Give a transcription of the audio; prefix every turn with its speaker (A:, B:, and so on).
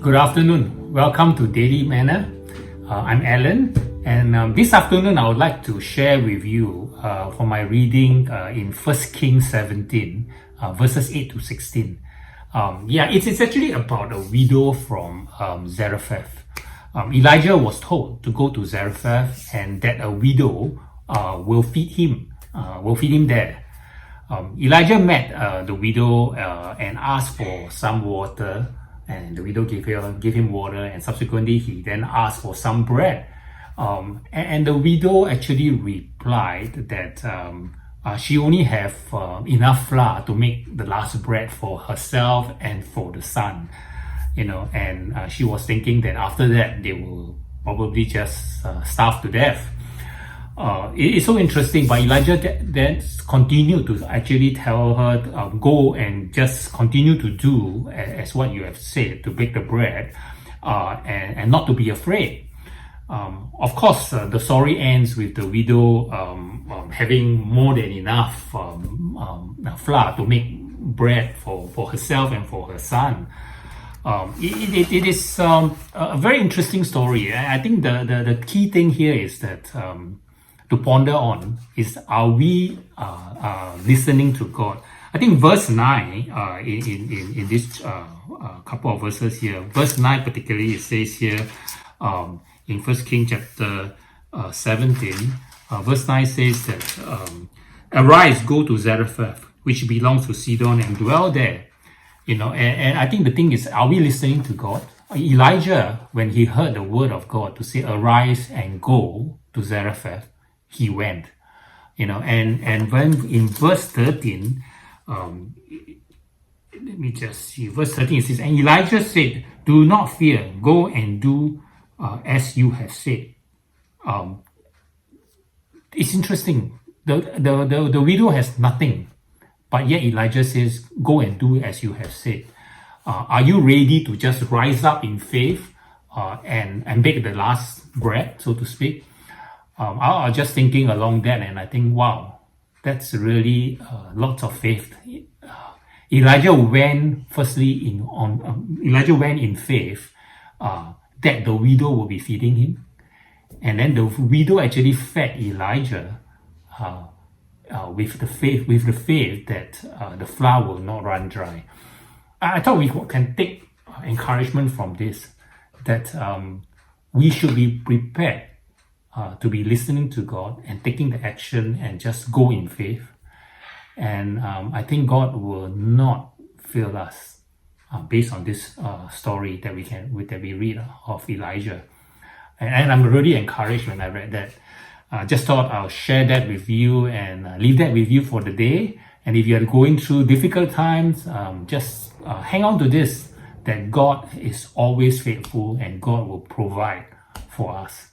A: Good afternoon. Welcome to Daily Manna. I'm Alan, and this afternoon I would like to share with you for my reading in 1 Kings 17, verses 8 to 16. It's actually about a widow from Zarephath. Elijah was told to go to Zarephath and that a widow will feed him there. Elijah met the widow and asked for some water, and the widow gave him water, and subsequently he then asked for some bread. And the widow actually replied that she only have enough flour to make the last bread for herself and for the son. And she was thinking that after that they will probably just starve to death. It is so interesting, but Elijah then continued to actually tell her, go and just continue to do as what you have said, to bake the bread, and not to be afraid. Of course, the story ends with the widow having more than enough flour to make bread for herself and for her son. It is a very interesting story. I think the key thing here is that to ponder on is, are we listening to God? I think verse 9 in this couple of verses here, verse 9 particularly, it says here in 1 Kings chapter 17, verse 9 says that arise, go to Zarephath, which belongs to Sidon, and dwell there. And I think the thing is, are we listening to God? Elijah, when he heard the word of God to say arise and go to Zarephath, he went. And when in verse 13, let me just see, verse 13, it says, and Elijah said, do not fear, go and do as you have said. It's interesting. The widow has nothing, but yet Elijah says, go and do as you have said. Are you ready to just rise up in faith and bake the last bread, so to speak? I was just thinking along that, and I think, wow, that's really lots of faith. Elijah went in faith that the widow will be feeding him, and then the widow actually fed Elijah with the faith that the flour will not run dry. I thought we can take encouragement from this, that we should be prepared to be listening to God and taking the action and just go in faith. And I think God will not fail us based on this story that we read of Elijah. And I'm really encouraged when I read that. Just thought I'll share that with you and leave that with you for the day. And if you're going through difficult times, just hang on to this, that God is always faithful and God will provide for us.